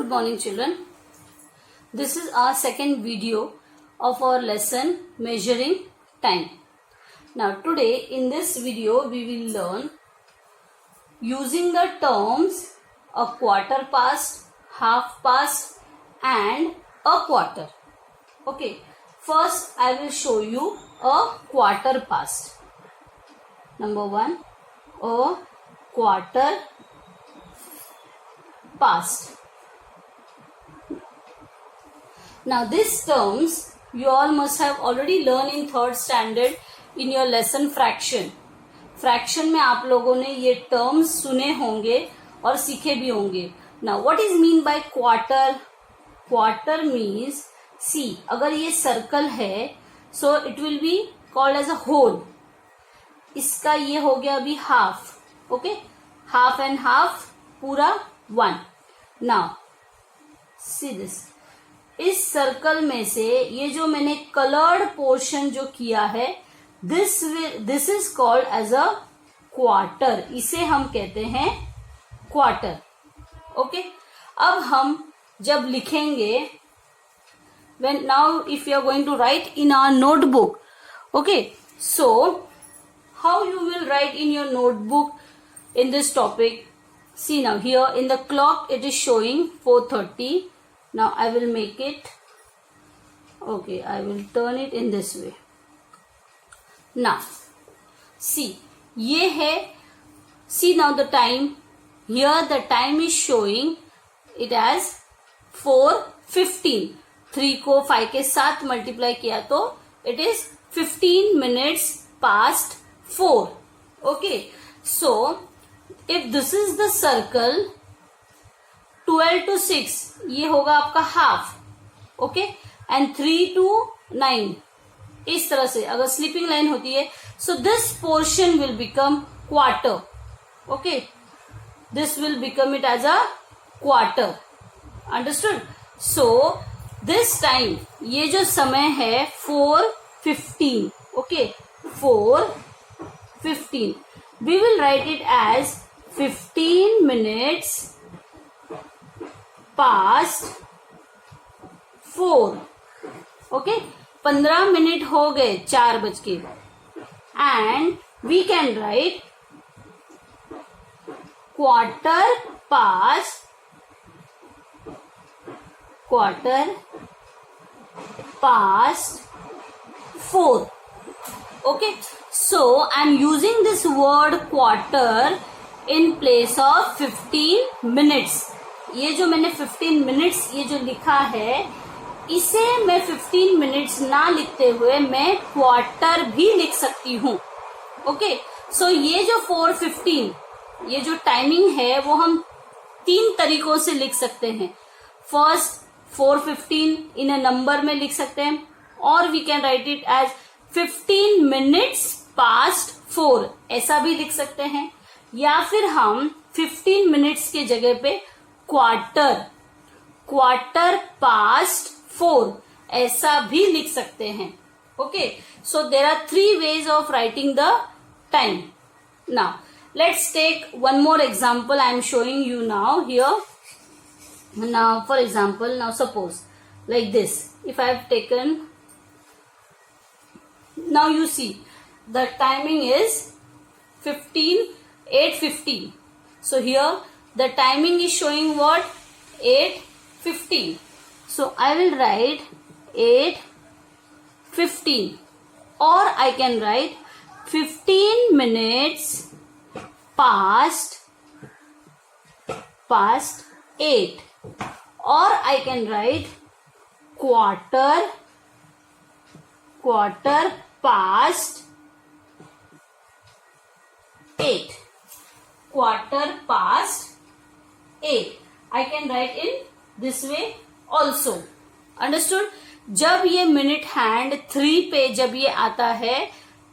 Good morning, children. This is our second video of our lesson measuring time. Now today in this video we will learn using the terms a quarter past, half past and a quarter. Okay, first I will show you a quarter past. Number one, a quarter past. Now these terms you all must have already learned in third standard in your lesson fraction. Fraction में आप लोगों ने ये terms सुने होंगे और सीखे भी होंगे. Now what is mean by quarter? Quarter means see, अगर ये सर्कल है so it will be called as a whole. इसका ये हो गया अभी half. Okay, half and half पूरा 1. नाउ सी दिस, इस सर्कल में से ये जो मैंने कलर्ड पोर्शन जो किया है this is called as a quarter. इसे हम कहते हैं क्वार्टर. ओके, अब हम जब लिखेंगे when now if you are going to write in our notebook, okay, so how you will write in your notebook in this topic? See now here in the clock it is showing 4:30. Now I will make it, okay, I will turn it in this way. Now see, ये है, see now the time, here the time is showing it as 4:15. 3 को 5 के साथ multiply किया तो it is 15 minutes past 4. Okay, so if this is the circle 12 to 6 ये होगा आपका हाफ. ओके, एंड 3 to 9 इस तरह से अगर स्लीपिंग लाइन होती है so this portion will become quarter. Okay, this will become it as a quarter. Understood? So this time, ये जो समय है 4:15. Okay, 4:15 we will write it as 15 minutes past 4. Okay, 15 minute हो गए 4 बज के. And we can write quarter past 4. Okay, so I am using this word quarter in place of 15 minutes. ये जो मैंने 15 minutes ये जो लिखा है इसे मैं 15 minutes ना लिखते हुए मैं क्वार्टर भी लिख सकती हूँ. ओके, सो ये जो 4:15 ये जो टाइमिंग है वो हम 3 तरीकों से लिख सकते हैं. फर्स्ट 4:15 इन अ नंबर में लिख सकते हैं, और we can write it as 15 minutes past 4 ऐसा भी लिख सकते हैं, या फिर हम 15 minutes के जगह पे क्वार्टर पास्ट 4 ऐसा भी लिख सकते हैं. Okay, so there are 3 ways of writing the time. Now let's take one more example I am showing you now here. Now for example, now suppose like this, if I have taken, now you see the timing is 8:15. So here the timing is showing what? 8:15. So I will write 8:15, or I can write 15 minutes past 8, or I can write quarter past 8. Quarter past 8 I can write in this way also. Understood? जब ये minute hand 3 पे जब ये आता है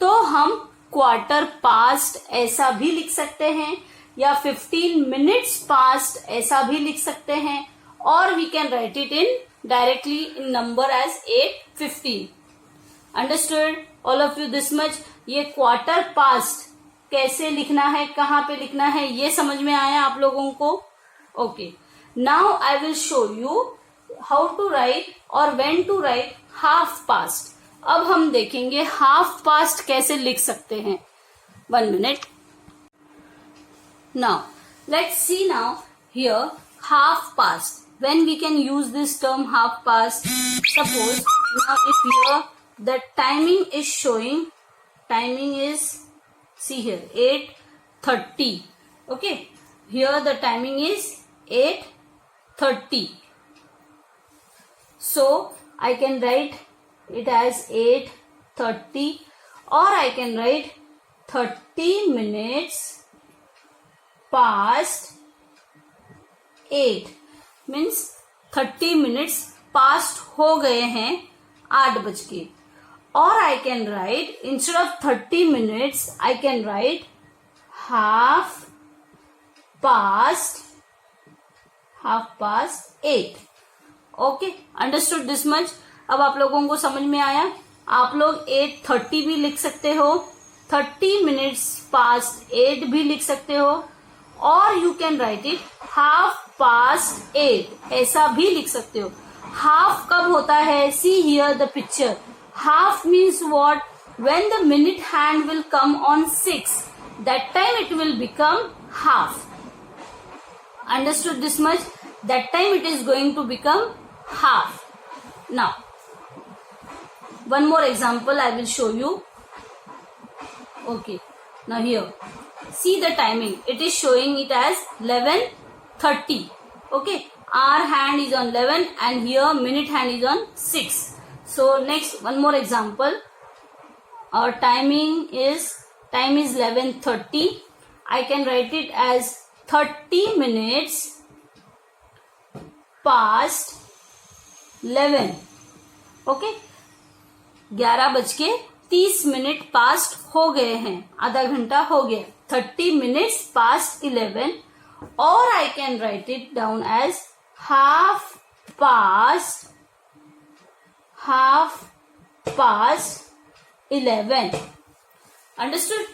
तो हम quarter past ऐसा भी लिख सकते हैं, या 15 minutes past ऐसा भी लिख सकते हैं, और we can write it in directly in number as 8:15. Understood all of you this much? ये क्वार्टर पास्ट कैसे लिखना है, कहाँ पे लिखना है, ये समझ में आया आप लोगों को? Okay, Now I will show you how to write or when to write half past. अब हम देखेंगे half past कैसे लिख सकते हैं. 1 minute. Now let's see now here half past. When we can use this term half past? Suppose now if here the timing is showing, timing is, see here, 8:30. Okay, here the timing is 8:30. So I can write it as 8:30, or I can write 30 minutes past 8. Means 30 minutes past हो गए हैं 8 बज के. और I can write instead of 30 minutes I can right half past 8. Okay, understood this much. अब आप लोगों को समझ में आया. आप लोग 8:30 भी लिख सकते हो, 30 minutes past 8 भी लिख सकते हो, और you can write it half past 8, ऐसा भी लिख सकते हो. हाफ कब होता है? See here the picture. Half means what? When the minute hand will come on 6, that time it will become half. Understood this much? That time it is going to become half. Now one more example I will show you. Okay, now here see the timing. It is showing it as 11:30. Okay, hour hand is on 11 and here minute hand is on 6. So next one more example. Our time is 11:30. I can write it as 30 minutes past 11. Okay, 11:30 past हो गए हैं, आधा घंटा हो गया. 30 minutes past 11, or I can write it down as half past 11. Understood?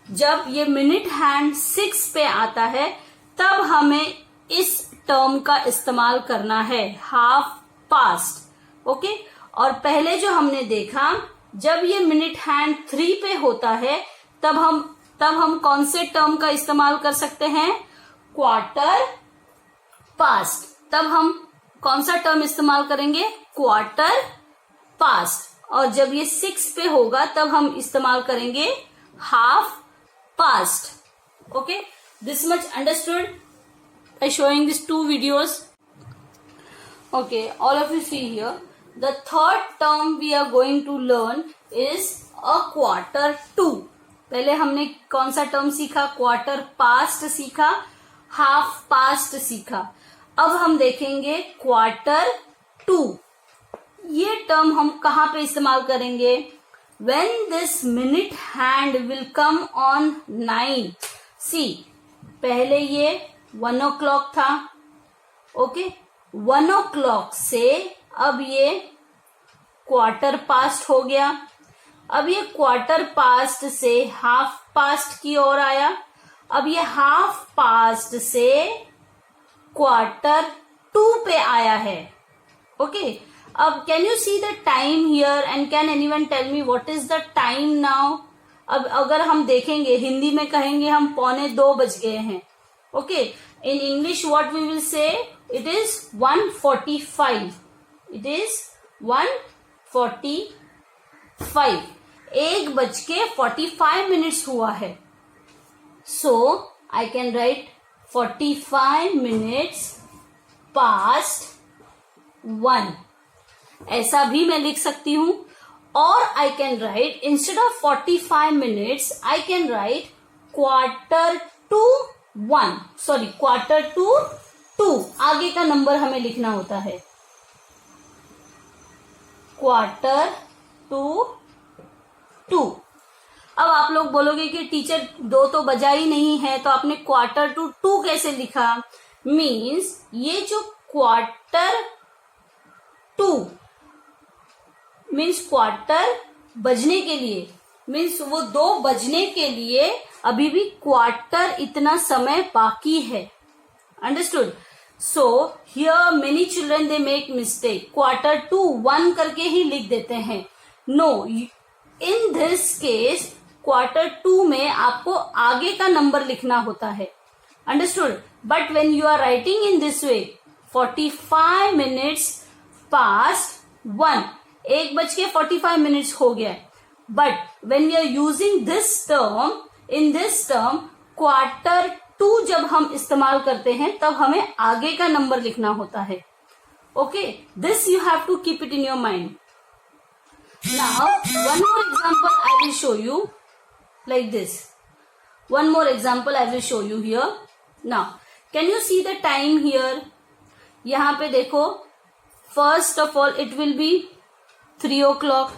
जब ये minute hand 6 पे आता है तब हमें इस टर्म का इस्तेमाल करना है, हाफ पास्ट. ओके, और पहले जो हमने देखा, जब ये मिनट हैंड 3 पे होता है तब हम कौन से टर्म का इस्तेमाल कर सकते हैं? Quarter past. तब हम कौन सा टर्म इस्तेमाल करेंगे? Quarter past. और जब ये 6 पे होगा तब हम इस्तेमाल करेंगे half past. Okay, this much understood by showing these 2 videos. Okay, all of you see here. The third term we are going to learn is a quarter to. पहले हमने कौन सा टर्म सीखा? क्वार्टर पास्ट सीखा, half past सीखा. अब हम देखेंगे क्वार्टर टू. ये टर्म हम कहाँ पे इस्तेमाल करेंगे? When this minute hand will come on 9. See, पहले ये 1 o'clock था. ओके, 1 o'clock से अब ये क्वार्टर पास्ट हो गया. अब ये क्वार्टर पास्ट से हाफ पास्ट की ओर आया. अब ये हाफ पास्ट से क्वार्टर टू पे आया है. ओके, अब can you see the time here and can anyone tell me what is the time now? अब अगर हम देखेंगे, हिंदी में कहेंगे हम 1:45 बज गए हैं. Okay, in English what we will say? It is 1:45. It is 1:45. 1:45 हुआ है. So I can write 45 minutes past 1. ऐसा भी मैं लिख सकती हूं. और I can write instead of 45 minutes I can write quarter to 1. Sorry, quarter to 2. आगे का नंबर हमें लिखना होता है. Quarter to 2. अब आप लोग बोलोगे कि टीचर 2 तो बजा ही नहीं है, तो आपने क्वार्टर टू 2 कैसे लिखा? मीन्स ये जो क्वार्टर टू मीन्स क्वार्टर बजने के लिए, मीन्स वो 2 बजने के लिए अभी भी क्वार्टर इतना समय बाकी है. Understood? So here many children they make mistake, Q2 करके ही लिख देते हैं. No, in this case Q2 में आपको आगे का नंबर लिखना होता है. Understood? But when you are writing in this way, 45 minutes past 1, 1:45 हो गया. But when we are using this term, in this term Q2 जब हम इस्तेमाल करते हैं तब हमें आगे का नंबर लिखना होता है. Okay, this you have to keep it in your mind. Now one more example I will show you like this. One more example I will show you here. Now, can you see the time here? यहाँ पे देखो, first of all it will be 3 o'clock.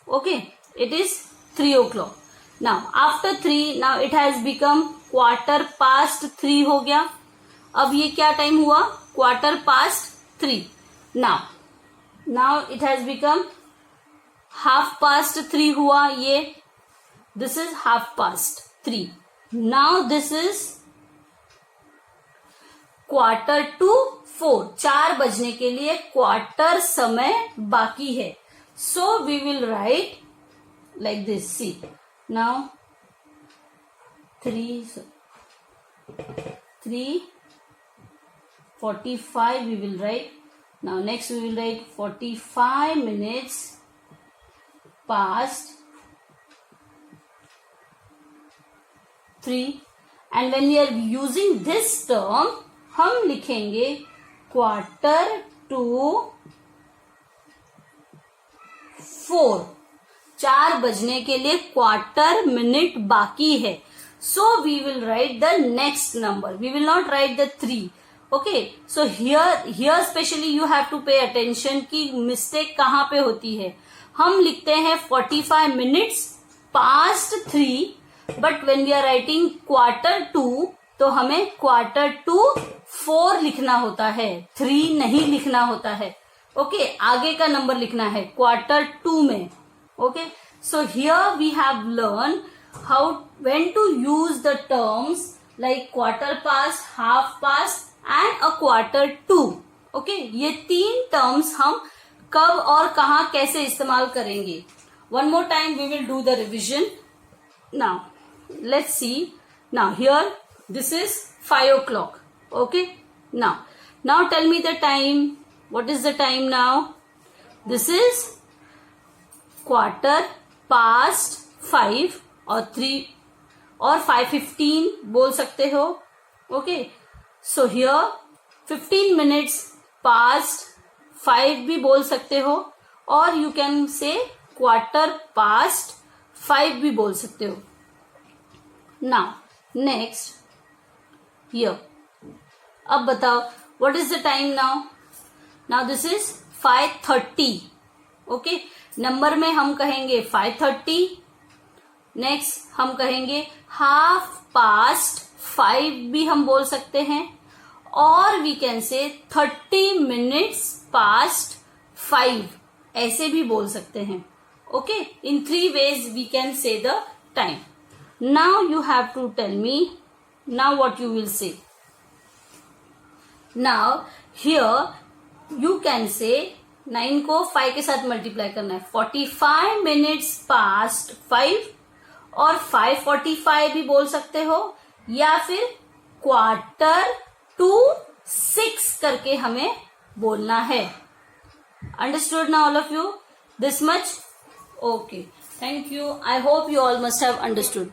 Okay, it is 3 o'clock. Now after 3, now it has become 3:15 हो गया. अब ये क्या time हुआ? 3:15. Now it has become 3:30 हुआ. ये this is 3:30. Now this is 3:45. 4 बजने के लिए क्वार्टर समय बाकी है. So we will write like this. See, now 3:45 we will write. Now next we will write 45 minutes past 3. And when we are using this term, हम लिखेंगे Q2:04. 4 बजने के लिए क्वार्टर मिनट बाकी है. So we will write the next number. We will not write the 3. Okay. So here especially you have to pay attention कि mistake कहाँ पे होती है. हम लिखते हैं 45 minutes past 3. But when we are writing Q2 तो हमें Q2:04 लिखना होता है, 3 नहीं लिखना होता है. ओके, आगे का नंबर लिखना है Q2 में. Okay, so here we have learn how when to use the terms like quarter past, half past and a Q2. Okay, ये 3 टर्म्स हम कब और कहाँ कैसे इस्तेमाल करेंगे. One more time we will do the revision. Now let's see. Now here this is 5 o'clock. Okay, now tell me the time. What is the time now? This is 5:15 और 3 और 5:15 बोल सकते हो. Okay, so here 15 minutes past 5 भी बोल सकते हो, और you can say Q2:05 भी बोल सकते हो. Now next here, अब बताओ what is the time now? Now this is 5:30. Okay, number में हम कहेंगे 5:30. नेक्स्ट हम कहेंगे 5:30 भी हम बोल सकते हैं, और we can say 30 minutes past 5 ऐसे भी बोल सकते हैं. Okay, in 3 ways we can say the time. Now you have to tell me now what you will say. Now here you can say 9 को 5 के साथ मल्टीप्लाई करना है. 45 minutes past 5 और 5:45 भी बोल सकते हो, या फिर Q2:06 करके हमें बोलना है. Understood now all of you? This much? Okay. Thank you. I hope you all must have understood.